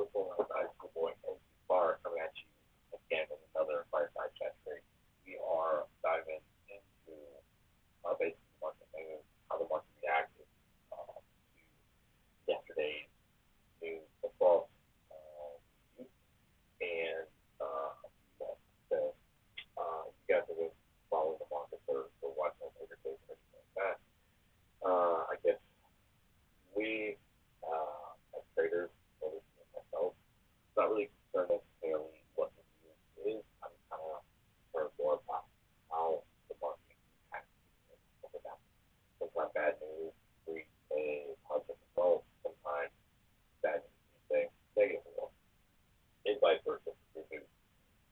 what's going on, guys? Your boy NC Bar coming at you again with another Fireside chat trade. We are diving into basically market news, how the market reacted to yesterday's news across youth and more. So you guys have been following the market for watching our favorite days and everything like that. I guess we as traders, or at least me myself, not really concerned necessarily what the news is. I'm kind of concerned more about how the market impacts it up and down. Sometimes bad news breeds a positive result. Sometimes bad news breeds a negative result, and vice versa for good news.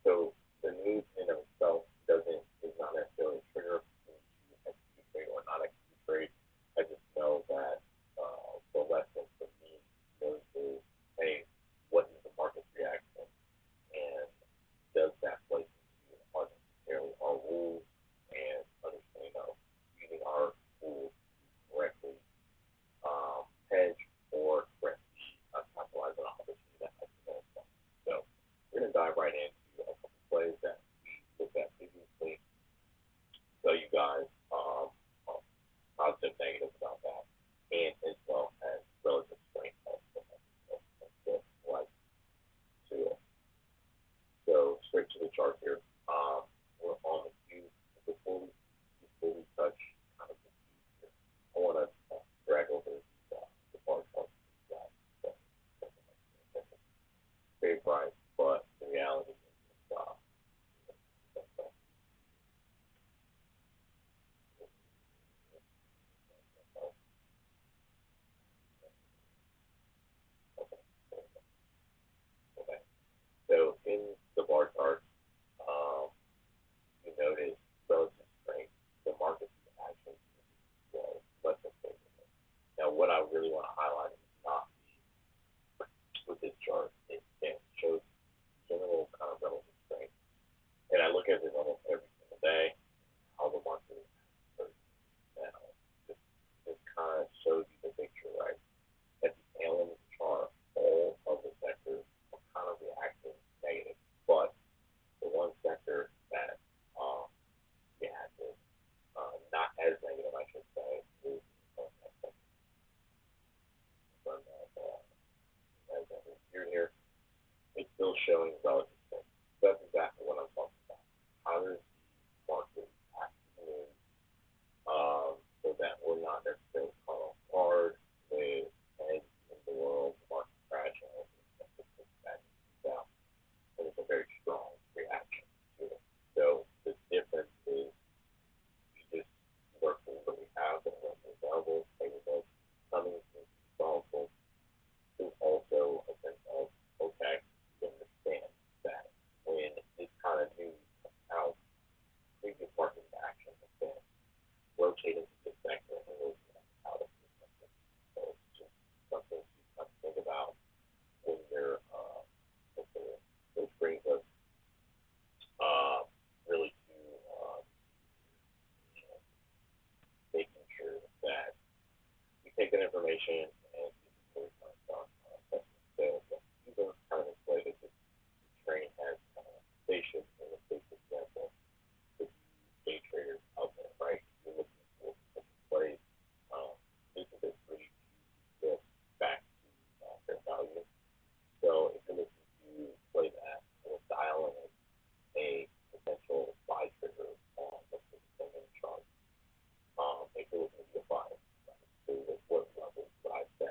So the news in of itself doesn't is not necessarily a trigger for me to execute trade or not execute trade. I just know that the lesson for me was is, hey, what is the market's reaction, and does that play into our necessarily our rules and understanding of using our tools to correctly hedge or correctly capitalize on an opportunity that has been itself. So we're gonna dive right into a couple plays that we looked at previously. Tell you guys positive, negative about that, and as well as relative strength of like to it. So straight to the chart here. We're on the queue before we touch kind of the queue here. I want to drag over the bar chart for you guys. That's very bright, but the reality is okay. Okay. So in the bar chart, um, you notice relative strength. The market action was less than favorable. Now, what I really want to highlight is not with this chart. It again shows general kind of relative strength, and I look at this almost every single day. How the market is now. This this kind of shows you the picture, right? At the tail end of the chart, all of the sectors are kind of reacting negative, but the one sector that reacted not as negative, I should say, is the internet sector. From that, as I here, it's still showing relative strength. So that's exactly what I'm talking about. How does the market act in so that we're not necessarily caught off guard with eggs in the world, the market crashing, and that down. And it's a very strong reaction to it. So the difference is we just work with what we have and what's available, play with those coming, and solvable is also a sense of okay, you understand that when this kind of news comes out, previous market action has been rotate into this sector and rotate out of this sector. So it's just something to kind of think about when you're considering, which brings us really to you know, making sure that we take that information and this is where we kind of start assessing sales. So these are kind of inflated. This train has stations in the case example with day traders out there, right? You're looking for potential plays. This is a pretty easy shift back to fair value. So if you're looking to play that, we'll dial in a potential buy trigger on let's say the 10-minute chart. If you're looking to be a buy, right? So what level would I set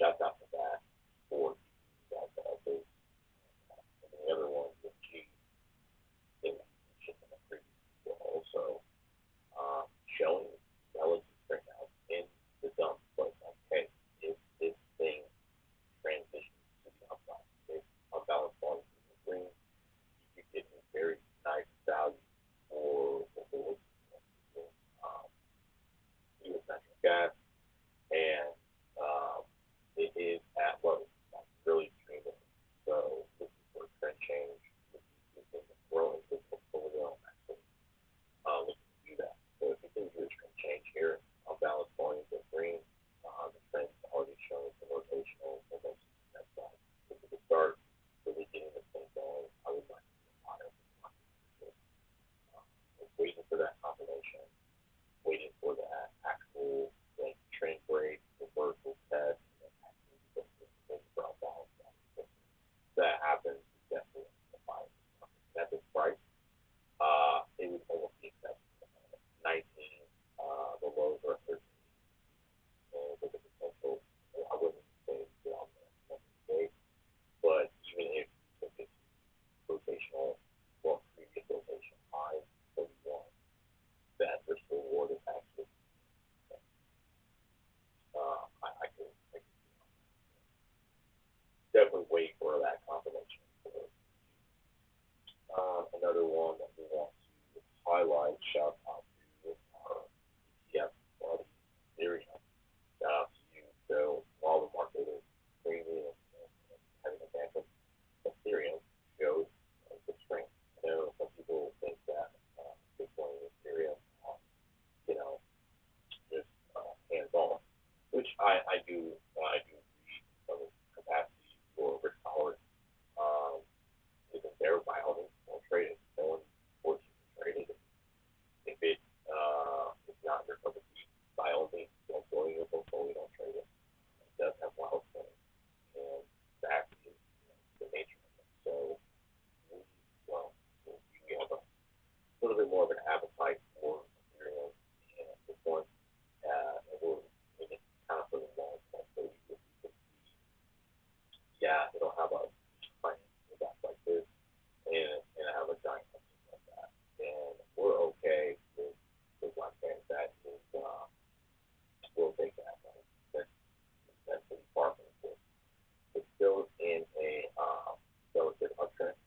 shout out to that for that base. And the other one with G in the previous video also showing relative strength out in the dump. But like, hey, if this thing transitions to the upside, if unbalanced volume is in green, you could get a very nice value for the bulls, um, U.S. natural gas, and it is at lows, like really extremely. So this is for a trend change. This is growing this portfolio. I'm actually looking to do that. So if you can do a trend change here, unbalanced volumes in green, the trend's already showing some rotational momentum to that side. If we could start really getting this thing going, I would like to be a buyer for the market. Waiting for that confirmation, waiting for that actual like trend break, reversal test, and then actually get this drop down. If that happens, we definitely a buy this market. At this price, it would almost be acceptable. 19, the lows are 13, and with the potential, I wouldn't say it's down there next day, but even if you took it rotational, well, previous rotation high, 31, that risk reward is actually, I can definitely wait for that confirmation. Another one that we want to highlight, shout out to our ETF quality Ethereum. Shout out to you. So while the market is extremely and having a advantage, Ethereum shows the strength. I know some people think that Bitcoin and Ethereum, you know, just hands on, which I do read some capacity for risk tolerance. Um, isn't there by all means don't trade it. No one forces you to trade it. If it's not your cup of tea, by all means don't throw in your portfolio, don't trade it. It does have wild swings, and that is the nature of it. So we well we have a little bit more of an appetite for Ethereum and Bitcoin, and we're in it kind of for the long term. So we could see, yeah, it'll have a plan like this, and have a giant uptick like that. And we're okay with like that is we'll take that. Right? That's pretty far from it. It's still in a relative uptrend,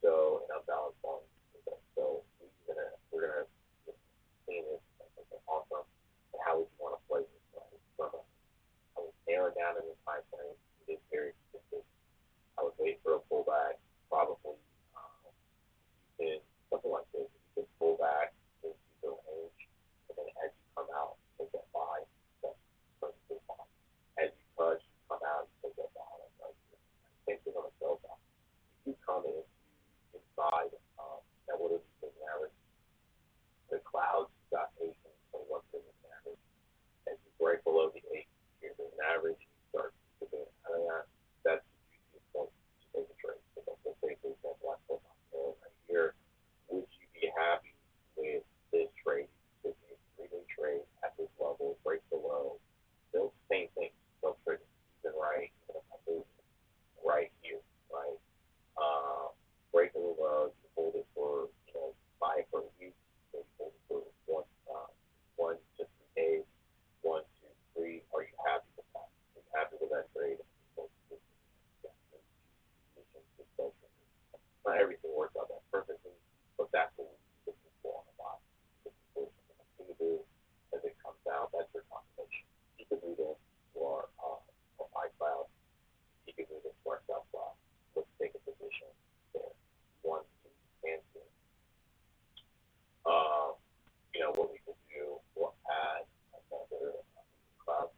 so an unbalanced volume. So we're gonna see this as something awesome. And how would you want to play this? Right? From a, I would narrow down in the time frame. It is very specific. I would wait for a pullback, probably in something like this. You can pull back into the range, and then as you come out, take that buy. That's perfectly fine. As you touch, you come out, you take that buy. That's right here. Same thing on the sell side. If you come in inside, that would have been average. The clouds got 8 and 21 business average. As you break below the 8 year moving average, you start moving out of that. That's the juiciest point to take a trade. So let's say, for example, I put my sale right here. Would you be happy with this trade? This is a 3-day trade at this level, break below. Still same thing. Still trade even right, even if I move right here, right? Break below, you hold it for, buy it for a week, maybe hold it for 1 to 3 days, 1, 2, 3. Are you happy with that? Are you happy with that trade? Not everything works out that perfectly, but that's what we're looking for on the buy. Looking for something to continue as it comes out. That's your confirmation. You can move into our iCloud. You can move into our South Cloud. Let's take a position there. 1, 2, and 3. Um, what we can do, we'll add another cloud.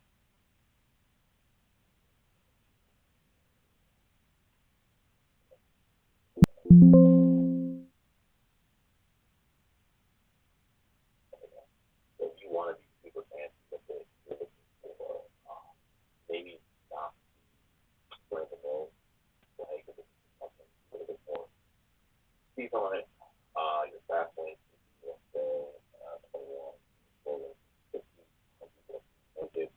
So if you want to be super fancy with it, you're looking for maybe not run the mill play because it's something a little bit more speed on it. Your fast lane could be, let's say, 21, slow lane 50, some people make it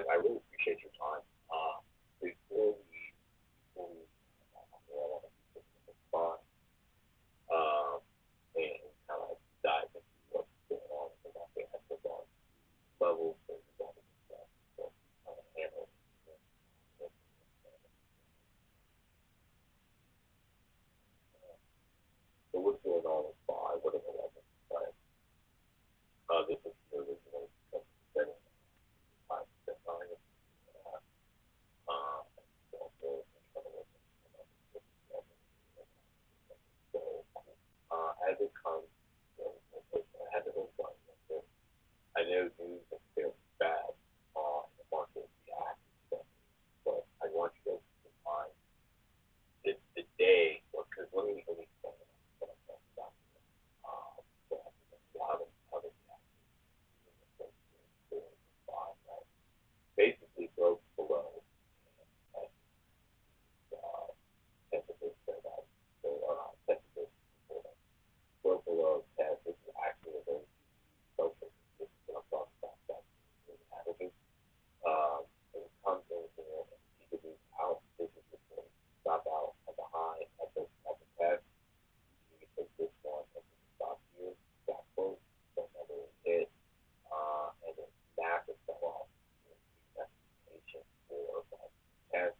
I really appreciate your time. Before we I want to keep this fun, and kind of dive into what's going on in that football levels and all the stuff. So kind of handle it. So what's going on with five? What are the levels? Right? This is the original setting. Five percent on it. Also internal so as it comes, I had to hold on. I know news is fairly bad on the market reacts, but I want you to keep in mind the day, because let me explain what I'm talking about. So how they react to right? Basically broke below and technical setup. So technical broke below test. This is actually a very social. This is what I'm talking about. That's really happening. And it comes in here and you can move out. This is just going to stop out at the high at the test. You can take this one and then stop here. Stop close. So another hit. And then massive sell off. Expectation for that test.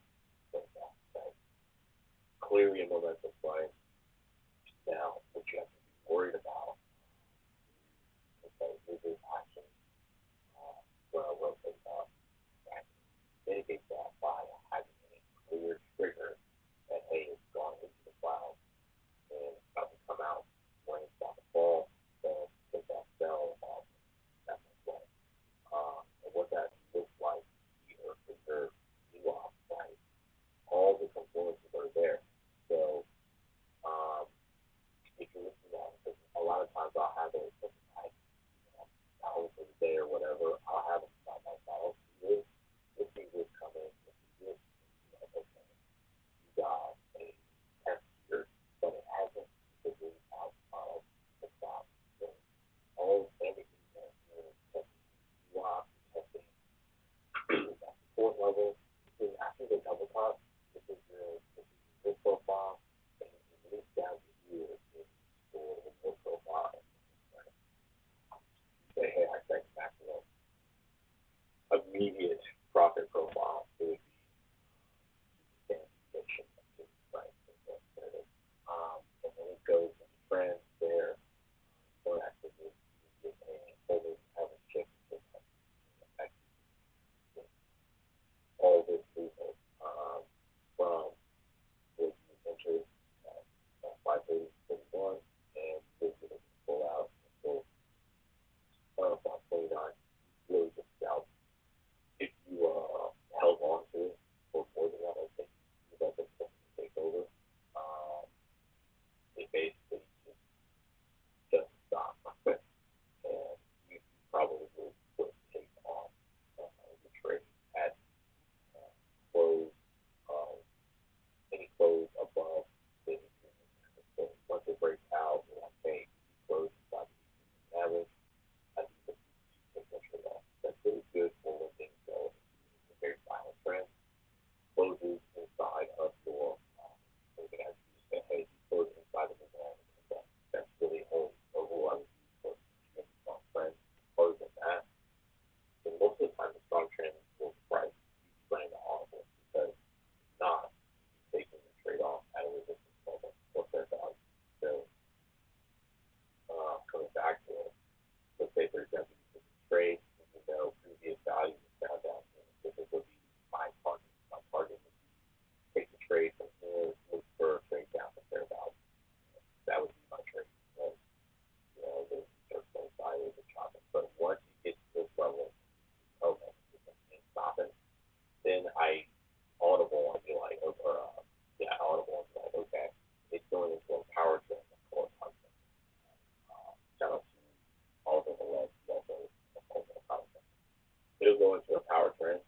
So that's clearly a momentum play. Now, what you have to be worried about is that this is actually well taken up. Right? Mitigate that by having a clear trigger that hey, it's gone into the cloud and it's about to come out when it's about to fall. So take that cell off that way. And what that looks like here is your nuance, right? All the components are there. So if you're looking at it, a lot of times I'll have it like hours for the day or whatever, I'll have them by myself. This thing would come in, this, okay, you got a test here, but it hasn't figured out of the stop. So all everything that you're testing, you are testing that support level. This is after the double top. This is your profile, and it leads down to here is for your profile. Right? Say, hey, I think maximum immediate profit profile. It would be fiction, right? And then it goes and trends there. So actually, you get a holding have a shift affect all this movement from what you entered at 5:31 and you're going to pull out until 5:29. Really just out if you held on to it for more than that, I think you let them take over. Um, it basically just stop. And you probably would take on the trade at close, uh, any close above the so once it breaks out, you're like, hey, close by the average, I think take that trade off. That's really good for when things go into a very violent trend. Closes inside of your so you can actually say, hey, close inside of the wall. That's really overall I would use for strong trend. Close in that. And most of the time the strong trend will price you playing the audible because not taking the trade off at a resistance level or fair value. So coming back to it, let's say for example you took a trade and you know previous value is down here. This would be my target. My target would be take the trade from here, look for a trade down to fair value. That would be my trade. So, there's both sides of chopping. But once you get to this level, okay, and stop it, then I audible and be like, yeah, audible and be like, okay, it's going into a power trend. Shout out to all of the legs, also a power trend. It'll go into a power trend,